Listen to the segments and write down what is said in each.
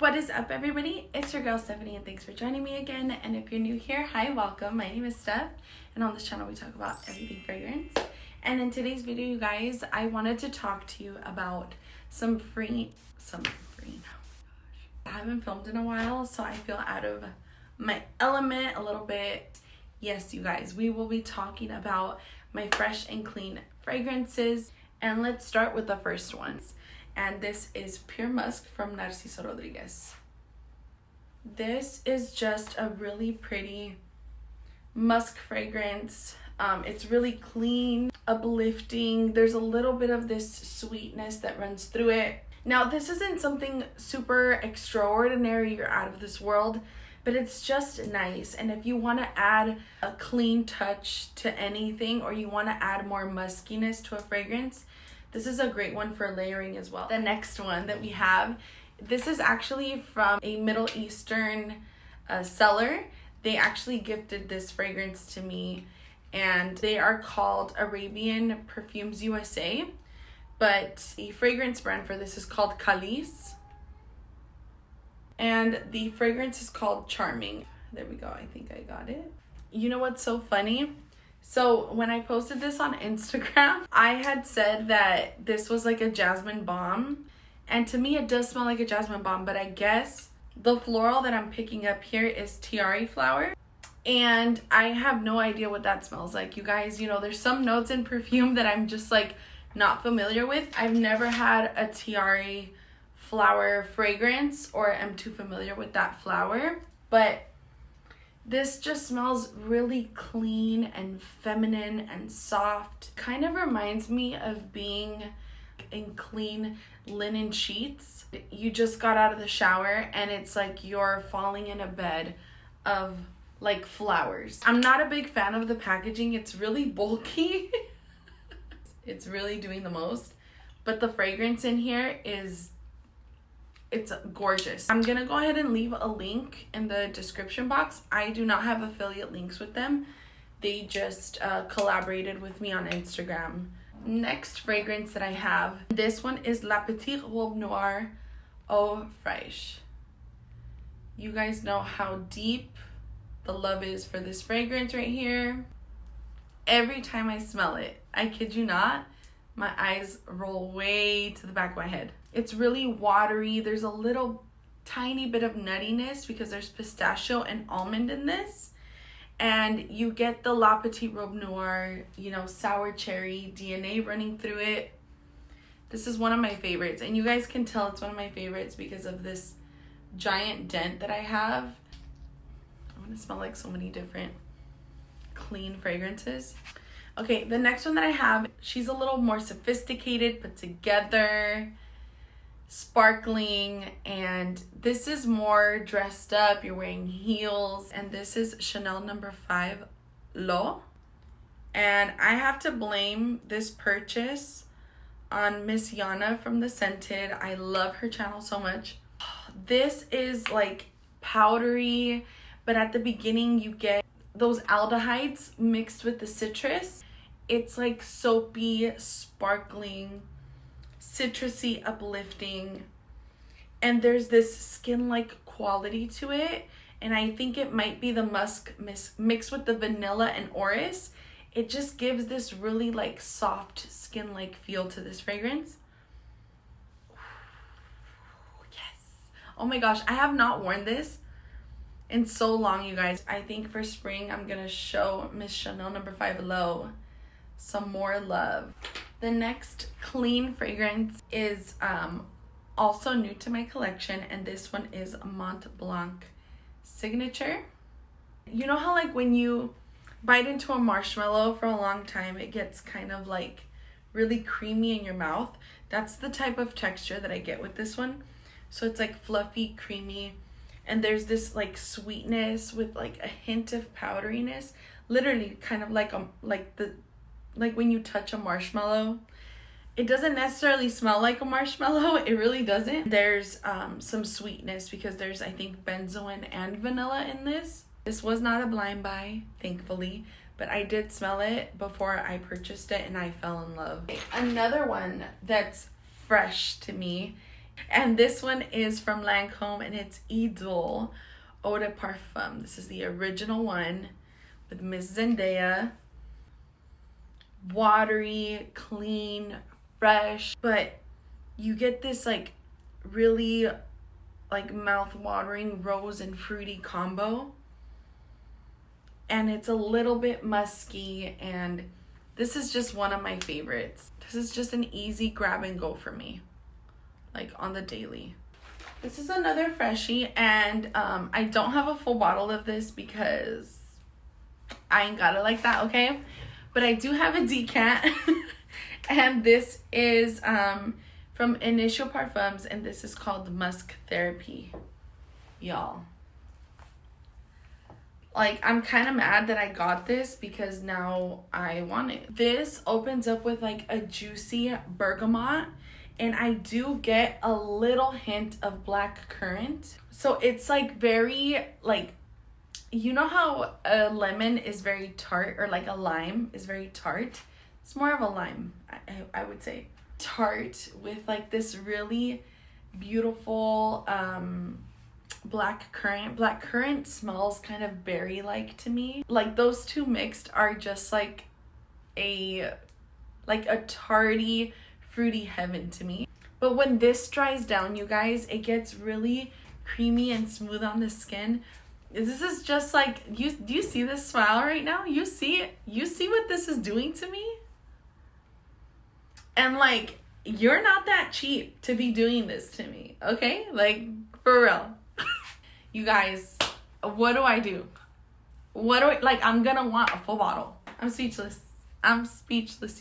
What is up, everybody? It's your girl Stephanie, and thanks for joining me again. And if you're new here, hi, welcome. My name is Steph, and on this channel we talk about everything fragrance. And in today's video, you guys, I wanted to talk to you about some free. Oh my gosh, I haven't filmed in a while, so I feel out of my element a little bit. Yes, you guys, we will be talking about my fresh and clean fragrances, and let's start with the first ones. And this is Pure Musk from Narciso Rodriguez. This is just a really pretty musk fragrance. It's really clean, uplifting. There's a little bit of this sweetness that runs through it. Now, this isn't something super extraordinary or out of this world, but it's just nice. And if you want to add a clean touch to anything, or you want to add more muskiness to a fragrance, this is a great one for layering as well. The next one that we have, this is actually from a Middle Eastern seller. They actually gifted this fragrance to me, and they are called Arabian Perfumes USA, but the fragrance brand for this is called Khalis, and the fragrance is called Charming. There we go, I think I got it. You know what's so funny? So when I posted this on Instagram, I had said that this was like a jasmine bomb. And to me, it does smell like a jasmine bomb, but I guess the floral that I'm picking up here is tiare flower. And I have no idea what that smells like. You guys, you know, there's some notes in perfume that I'm just like not familiar with. I've never had a tiare flower fragrance, or am too familiar with that flower. But this just smells really clean and feminine and soft. Kind of reminds me of being in clean linen sheets. You just got out of the shower and it's like you're falling in a bed of like flowers. I'm not a big fan of the packaging. It's really bulky. It's really doing the most. But the fragrance in here it's gorgeous. I'm gonna go ahead and leave a link in the description box. I do not have affiliate links with them. They just collaborated with me on Instagram. Next fragrance that I have, this one is La Petite Robe Noir Eau Fraiche. You guys know how deep the love is for this fragrance right here. Every time I smell it, I kid you not, my eyes roll way to the back of my head. It's really watery. There's a little tiny bit of nuttiness because there's pistachio and almond in this. And you get the La Petite Robe Noir, you know, sour cherry DNA running through it. This is one of my favorites. And you guys can tell it's one of my favorites because of this giant dent that I have. I'm going to smell like so many different clean fragrances. Okay, the next one that I have, she's a little more sophisticated, put together, sparkling, and this is more dressed up. You're wearing heels, and this is Chanel No. 5 L'Eau. And I have to blame this purchase on Miss Yana from The Scented. I love her channel so much. This is like powdery, but at the beginning you get those aldehydes mixed with the citrus. It's like soapy, sparkling, citrusy, uplifting, and there's this skin-like quality to it, and I think it might be the musk mixed with the vanilla and orris. It just gives this really like soft skin-like feel to this fragrance. Yes. Oh my gosh, I have not worn this in so long, you guys. I think for spring I'm gonna show Miss Chanel No. 5 L'Eau some more love. The next clean fragrance is also new to my collection, and this one is Mont Blanc Signature. You know how like when you bite into a marshmallow for a long time, it gets kind of like really creamy in your mouth? That's the type of texture that I get with this one. So it's like fluffy, creamy, and there's this like sweetness with like a hint of powderiness. Literally kind of like like when you touch a marshmallow. It doesn't necessarily smell like a marshmallow. It really doesn't. There's some sweetness because there's, I think, benzoin and vanilla in this. This was not a blind buy, thankfully, but I did smell it before I purchased it and I fell in love. Another one that's fresh to me And this one is from Lancome, and it's Idole Eau de Parfum. This is the original one with Miss Zendaya. Watery, clean, fresh, but you get this like really like mouth-watering rose and fruity combo. And it's a little bit musky, and this is just one of my favorites. This is just an easy grab and go for me, like on the daily. This is another Freshie, and I don't have a full bottle of this because I ain't got it like that, okay? But I do have a decant, and this is from Initio Parfums, and this is called Musc Therapy, y'all. Like, I'm kind of mad that I got this because now I want it. This opens up with like a juicy bergamot, and I do get a little hint of black currant. So it's like very like, you know how a lemon is very tart, or like a lime is very tart? It's more of a lime, I would say. Tart with like this really beautiful black currant. Black currant smells kind of berry-like to me. Like those two mixed are just like a tarty, fruity heaven to me. But when this dries down, you guys, it gets really creamy and smooth on the skin. This is just like, do you see this smile right now? You see it? You see what this is doing to me? And like, you're not that cheap to be doing this to me, okay? Like, for real. You guys, what do I do? I'm gonna want a full bottle. I'm speechless.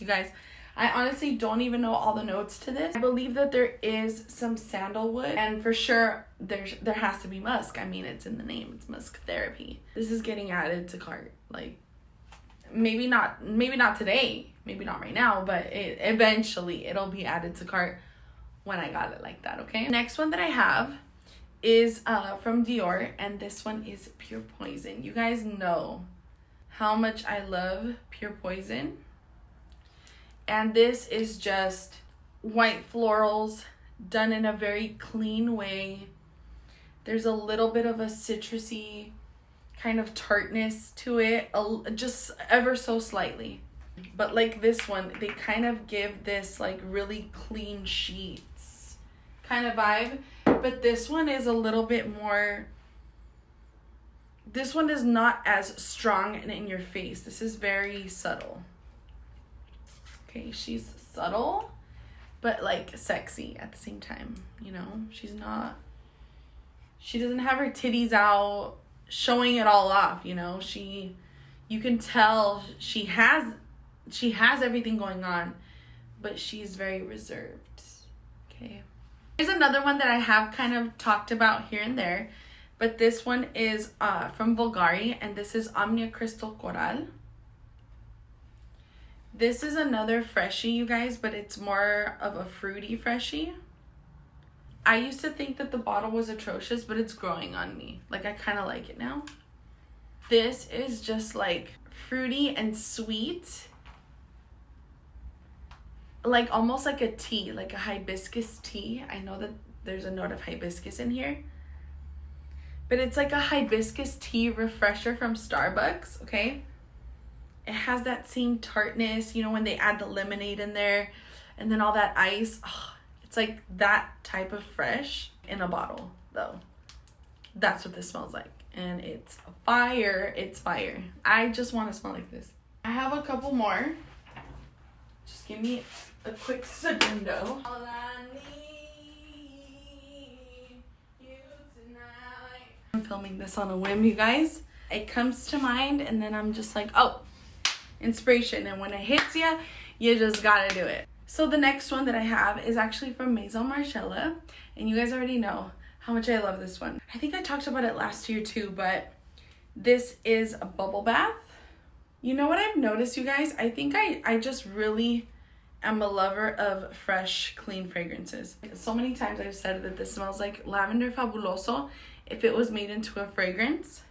You guys. I honestly don't even know all the notes to this. I believe that there is some sandalwood, and for sure there has to be musk. I mean, it's in the name. It's Musc Therapy. This is getting added to cart. Like, maybe not today, maybe not right now, but eventually it'll be added to cart when I got it like that, okay? Next one that I have is from Dior, and this one is Pure Poison. You guys know how much I love Pure Poison. And this is just white florals done in a very clean way. There's a little bit of a citrusy kind of tartness to it, just ever so slightly. But like this one, they kind of give this like really clean sheets kind of vibe. But this one is a little bit more, this one is not as strong and in your face. This is very subtle. Okay, she's subtle, but like sexy at the same time, you know? She doesn't have her titties out showing it all off, you know? You can tell she has everything going on, but she's very reserved, okay? Here's another one that I have kind of talked about here and there, but this one is from Bvalgari, and this is Omnia Crystal Coral. This is another Freshie, you guys, but it's more of a fruity Freshie. I used to think that the bottle was atrocious, but it's growing on me. Like, I kind of like it now. This is just like fruity and sweet. Like almost like a tea, like a hibiscus tea. I know that there's a note of hibiscus in here. But it's like a hibiscus tea refresher from Starbucks, okay? It has that same tartness, you know, when they add the lemonade in there and then all that ice. Oh, it's like that type of fresh in a bottle, though. That's what this smells like. And it's fire. It's fire. I just want to smell like this. I have a couple more. Just give me a quick segundo. All I need you tonight. I'm filming this on a whim, you guys. It comes to mind, and then I'm just like, oh, inspiration. And when it hits you, you just gotta do it. So the next one that I have is actually from Maison Margiela, and you guys already know how much I love this one. I think I talked about it last year too, but this is a bubble bath. You know what I've noticed, you guys? I think I just really am a lover of fresh, clean fragrances. So many times I've said that this smells like lavender fabuloso if it was made into a fragrance,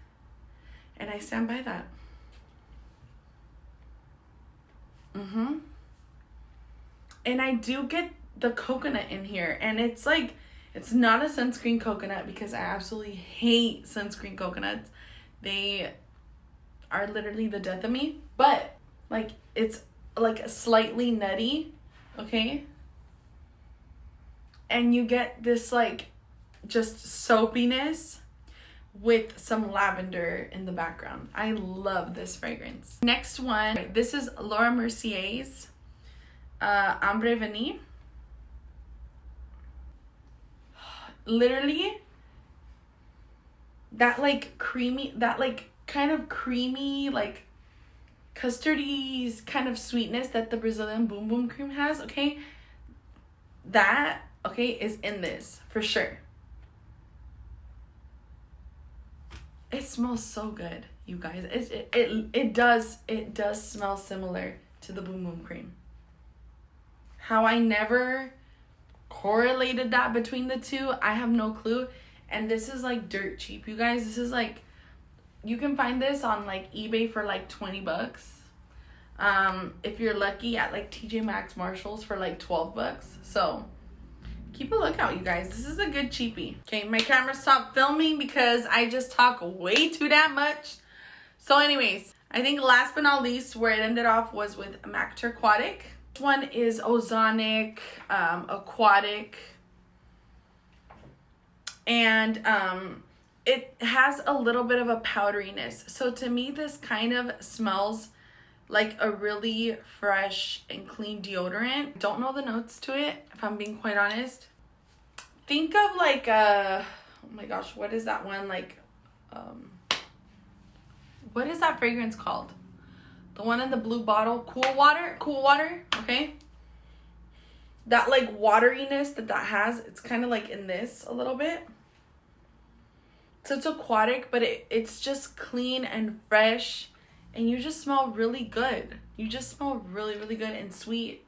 and I stand by that. And I do get the coconut in here, and it's like, It's not a sunscreen coconut because I absolutely hate sunscreen coconuts. They are literally the death of me. But like it's like slightly nutty, okay? And you get this like just soapiness with some lavender in the background. I love this fragrance. Next one, this is Laura Mercier's Ambre Vanille. Literally, that like creamy, that like kind of creamy, like custardy kind of sweetness that the Brazilian Boom Boom cream has, okay? That, okay, is in this for sure. It smells so good, you guys. It does smell similar to the Boom Boom cream. How I never correlated that between the two, I have no clue. And this is like dirt cheap, you guys. This is like, you can find this on like eBay for like 20 bucks. If you're lucky at like TJ Maxx, Marshalls for like 12 bucks. So keep a lookout, you guys. This is a good cheapie. Okay, my camera stopped filming because I just talk way too damn much. So anyways, I think last but not least, where it ended off was with MAC Turquatic. This one is ozonic, aquatic. And it has a little bit of a powderiness. So to me, this kind of smells like a really fresh and clean deodorant. Don't know the notes to it, if I'm being quite honest. Think of like oh my gosh, what is that one? Like, what is that fragrance called? The one in the blue bottle, Cool Water, okay? That like wateriness that has, it's kind of like in this a little bit. So it's aquatic, but it's just clean and fresh. And you just smell really good. You just smell really, really good and sweet.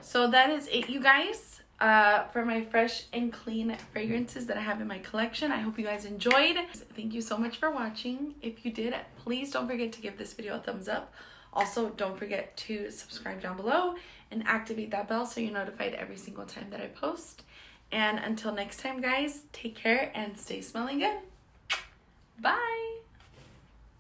So that is it, you guys, for my fresh and clean fragrances that I have in my collection. I hope you guys enjoyed. Thank you so much for watching. If you did, please don't forget to give this video a thumbs up. Also, don't forget to subscribe down below and activate that bell so you're notified every single time that I post. And until next time, guys, take care and stay smelling good. Bye.